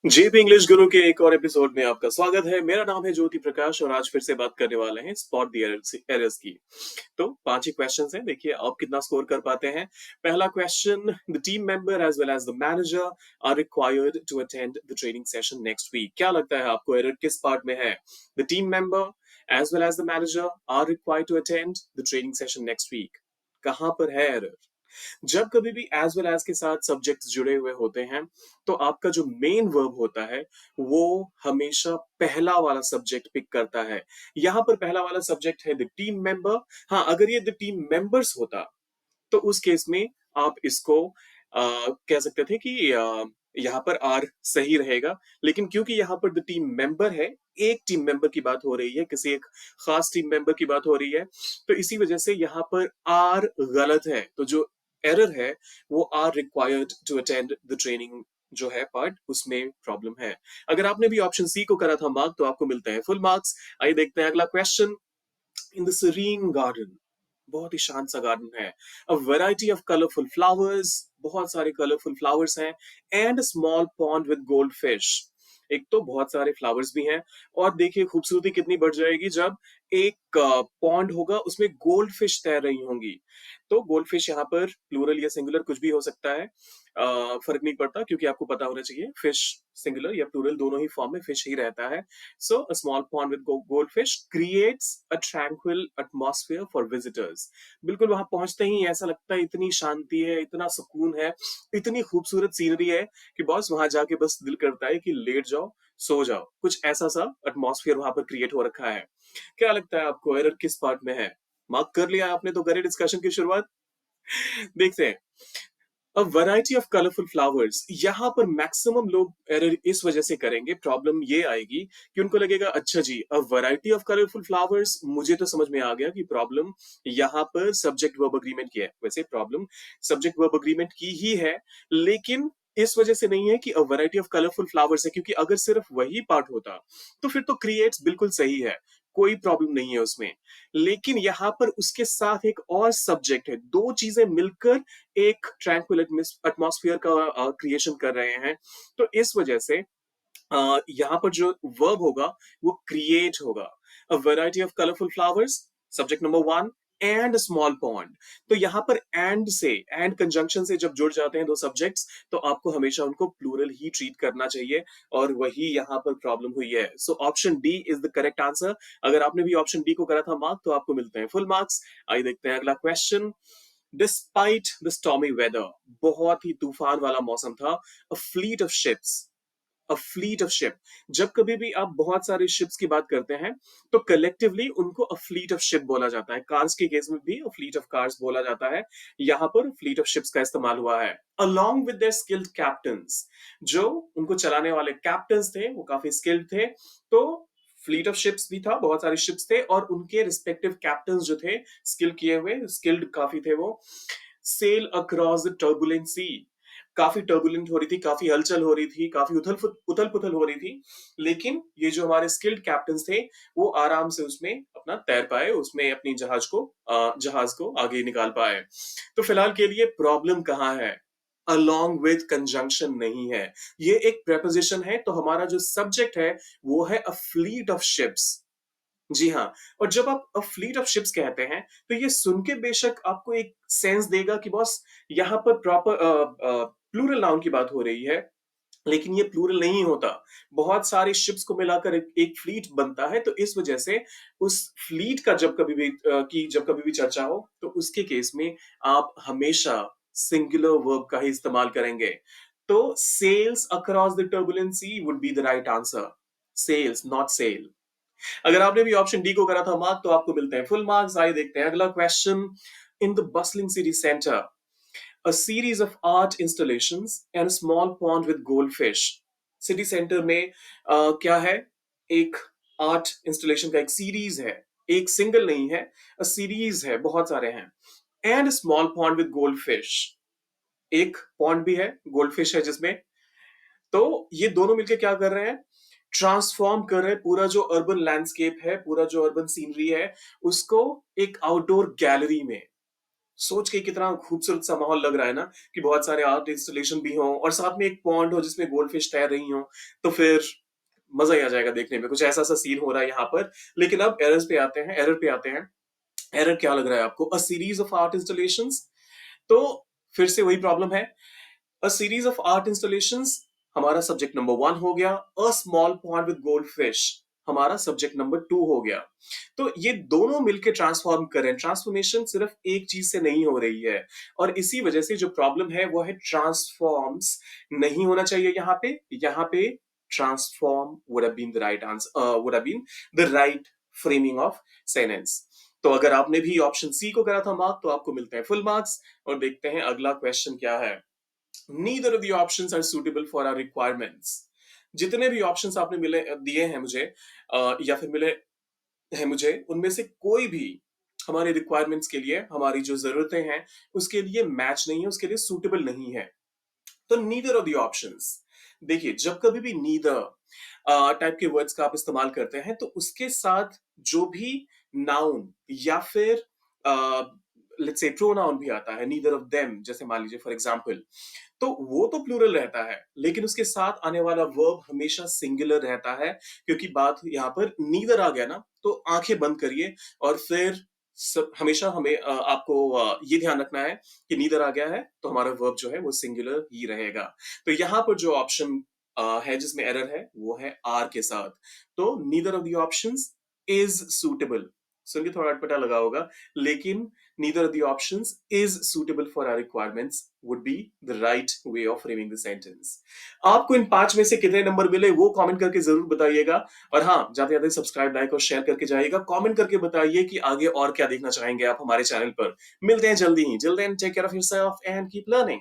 JP English गुरु के एक और एपिसोड में आपका स्वागत है। मेरा नाम है ज्योति प्रकाश और आज फिर से बात करने वाले हैं स्पॉट द एरर्स की। तो 5 ही क्वेश्चंस हैं, देखिए आप कितना स्कोर कर पाते हैं। पहला question, the team member as well as the manager are required to attend the training session next week. क्या लगता है आपको, एरर किस पार्ट में है? The team member as well as the manager are required to attend the training session next week. कहां पर है एरर? जब कभी भी एज वेल एज के साथ सब्जेक्ट्स जुड़े हुए होते हैं तो आपका जो मेन वर्ब होता है वो हमेशा पहला वाला सब्जेक्ट पिक करता है। यहां पर पहला वाला सब्जेक्ट है द टीम मेंबर। हाँ, अगर ये द टीम मेंबर्स होता तो उस केस में आप इसको कह सकते थे कि यहाँ पर आर सही रहेगा, लेकिन क्योंकि यहाँ पर द टीम मेंबर है, एक टीम मेंबर की बात हो रही है, किसी एक खास टीम मेंबर की बात हो रही है, तो इसी वजह से यहाँ पर आर गलत है। तो जो एरर है वो are required to attend the training जो है पार्ट, उसमें प्रॉब्लम है। अगर आपने भी ऑप्शन सी को करा था मार्क तो आपको मिलते हैं फुल मार्क्स। आइए देखते हैं अगला question. In the serene garden, बहुत ही शांत सा गार्डन है, a variety of colourful flowers, बहुत सारे कलरफुल फ्लावर्स हैं, and small pond with goldfish. एक तो बहुत सारे फ्लावर्स भी हैं और देखिए खूबसूरती कितनी बढ़ जाएगी जब एक पॉन्ड होगा उसमें गोल्ड फिश तैर रही होंगी। तो गोल्ड फिश यहाँ पर प्लूरल या सिंगुलर कुछ भी हो सकता है, फर्क नहीं पड़ता, क्योंकि आपको पता होना चाहिए फिश सिंगुलर या प्लूरल दोनों ही फॉर्म में फिश ही रहता है। So a small pond with goldfish creates a tranquil atmosphere for visitors. बिल्कुल वहां पहुंचते ही ऐसा लगता है इतनी शांति है, इतना सुकून है, इतनी खूबसूरत सीनरी है कि बॉस वहां जाके बस दिल करता है कि लेट जाओ, सो जाओ। कुछ ऐसा सा एटमॉस्फेयर वहां पर क्रिएट हो रखा है। क्या लगता है आपको, एरर किस पार्ट में है? मार्क कर लिया आपने तो करें डिस्कशन की शुरुआत। देखते हैं। अ वैरायटी ऑफ कलरफुल फ्लावर्स, यहाँ पर मैक्सिमम लोग एरर इस वजह से करेंगे, प्रॉब्लम ये आएगी कि उनको लगेगा अच्छा जी a variety of colourful flowers, मुझे तो समझ में आ गया कि प्रॉब्लम यहाँ पर सब्जेक्ट वर्ब अग्रीमेंट की है। वैसे प्रॉब्लम सब्जेक्ट वर्ब अग्रीमेंट की ही है, लेकिन इस वजह से नहीं है कि अ वैरायटी ऑफ कलरफुल फ्लावर्स है, क्योंकि अगर सिर्फ वही पार्ट होता तो फिर तो क्रिएट्स बिल्कुल सही है, कोई प्रॉब्लम नहीं है उसमें। लेकिन यहाँ पर उसके साथ एक और सब्जेक्ट है, दो चीजें मिलकर एक ट्रैंक्विल एटमॉस्फेयर का क्रिएशन कर रहे हैं। तो इस वजह से यहाँ पर जो वर्ब होगा वो क्रिएट होगा। अ variety of colourful flowers, subject number one, and small pond. तो यहाँ पर एंड से, एंड कंजंक्शन से जब जुड़ जाते हैं दो सब्जेक्ट्स तो आपको हमेशा उनको प्लूरल ही ट्रीट करना चाहिए, और वही यहाँ पर प्रॉब्लम हुई है। So option D is the correct answer. अगर आपने भी ऑप्शन डी को करा था मार्क तो आपको मिलते हैं फुल मार्क्स। आइए देखते हैं अगला question. Despite the stormy weather, बहुत ही तूफान वाला मौसम था, a fleet of ships, a fleet of ship. जब कभी भी आप बहुत सारे शिप्स की बात करते हैं तो कलेक्टिवली उनको अ फ्लीट ऑफ शिप बोला जाता है। कार्स के केस में भी अ फ्लीट ऑफ कार्स बोला जाता है, यहाँ पर फ्लीट ऑफ शिप्स का इस्तेमाल हुआ है। Along with their skilled captains, जो उनको चलाने वाले कैप्टन्स थे वो काफी स्किल्ड थे, तो फ्लीट ऑफ शिप्स भी था, बहुत सारे शिप्स थे और उनके रिस्पेक्टिव कैप्टन्स जो थे स्किल किए हुए, स्किल्ड काफी थे वो। सेल अक्रॉस द टर्बुलेंट सी, काफी टर्बुलेंट हो रही थी, काफी हलचल हो रही थी, काफी उथल पुथल हो रही थी, लेकिन ये जो हमारे स्किल्ड कैप्टन्स थे वो आराम से उसमें अपना तैर पाए, उसमें अपनी जहाज को आगे निकाल पाए। तो फिलहाल के लिए प्रॉब्लम कहाँ है? अलोंग विद कंजंक्शन नहीं है, ये एक प्रेपोजिशन है, तो हमारा जो सब्जेक्ट है वो है अ फ्लीट ऑफ शिप्स। जी हाँ। और जब आप अ फ्लीट ऑफ शिप्स कहते हैं तो ये सुन के बेशक आपको एक सेंस देगा कि बॉस यहाँ पर प्रॉपर प्लूरल नाउन की बात हो रही है, लेकिन ये प्लूरल नहीं होता। बहुत सारे शिप्स को मिलाकर एक फ्लीट बनता है, तो इस वजह से उस फ्लीट का जब कभी भी चर्चा हो तो उसके केस में आप हमेशा सिंगुलर वर्ब का ही इस्तेमाल करेंगे। तो sails across the turbulent sea would be the right answer. Sails, not sail. अगर आपने भी ऑप्शन डी को करा था मार्क तो आपको मिलते हैं फुल मार्क्स। आइए देखते हैं अगला question. In the bustling city centre, a series of art installations and small pond with goldfish. City centre में क्या है? एक आर्ट इंस्टॉलेशन का एक सीरीज है, एक सिंगल नहीं है, अ सीरीज है, बहुत सारे हैं। And small pond with goldfish, एक पॉन्ड भी है, गोल्डफिश है जिसमें। तो ये दोनों मिलकर क्या कर रहे हैं? ट्रांसफॉर्म कर रहे हैं पूरा जो अर्बन लैंडस्केप है, पूरा जो अर्बन सीनरी है, उसको एक आउटडोर गैलरी में। सोच के कितना खूबसूरत सा माहौल लग रहा है ना कि बहुत सारे आर्ट इंस्टॉलेशन भी हों और साथ में एक पॉन्ड हो जिसमें गोल्डफिश तैर रही हो, तो फिर मजा ही आ जाएगा देखने में। कुछ ऐसा सा सीन हो रहा है यहाँ पर। लेकिन अब एरर पे आते हैं। एरर क्या लग रहा है आपको? अ सीरीज ऑफ आर्ट इंस्टॉलेशंस। तो फिर से वही प्रॉब्लम है। अ सीरीज ऑफ आर्ट इंस्टॉलेशंस हमारा सब्जेक्ट नंबर 1 हो गया। अ small pond with gold fish हमारा सब्जेक्ट नंबर 2 हो गया। तो ये दोनों मिलके ट्रांसफॉर्म करें। ट्रांसफॉर्मेशन सिर्फ एक चीज से नहीं हो रही है, और इसी वजह से जो प्रॉब्लम है वो है ट्रांसफॉर्म्स नहीं होना चाहिए यहाँ पे। यहाँ पे transform would have been the right answer, would have been the right framing of sentence. तो अगर आपने भी ऑप्शन सी को करा था मार्क, तो आपको मिलते हैं फुल मार्क्स। और देखते हैं अगला क्वेश्चन क्या है। Neither of the options are suitable for our requirements. जितने भी ऑप्शंस आपने मिले दिए हैं मुझे, या फिर मिले हैं मुझे, उनमें से कोई भी हमारे रिक्वायरमेंट्स के लिए, हमारी जो जरूरतें हैं उसके लिए मैच नहीं है, उसके लिए सूटेबल नहीं है। तो नीदर ऑफ द ऑप्शंस। देखिए, जब कभी भी नीदर टाइप के वर्ड्स का आप इस्तेमाल करते हैं तो उसके साथ जो भी नाउन या फिर लेट्स से प्रोनाउन भी आता है, नीदर ऑफ देम, जैसे मान लीजिए फॉर एग्जांपल, तो वो तो प्लूरल रहता है, लेकिन उसके साथ आने वाला वर्ब हमेशा सिंगुलर रहता है। क्योंकि बात यहाँ पर नीदर आ गया ना, तो आंखें बंद करिए और फिर हमेशा हमें आपको ये ध्यान रखना है कि नीदर आ गया है तो हमारा वर्ब जो है वो सिंगुलर ही रहेगा। तो यहाँ पर जो ऑप्शन है जिसमें एरर है वो है आर के साथ। तो neither of the options is suitable. सुन के थोड़ा अटपटा लगा होगा, लेकिन neither of the options is suitable for our requirements would be the right way of framing the sentence. आपको इन 5 में से कितने नंबर मिले वो कमेंट करके जरूर बताइएगा। और हाँ, जाते जाते सब्सक्राइब, लाइक और शेयर करके जाइएगा। कमेंट करके बताइए कि आगे और क्या देखना चाहेंगे आप हमारे चैनल पर। मिलते हैं जल्दी ही। Till then take care of yourself and keep learning.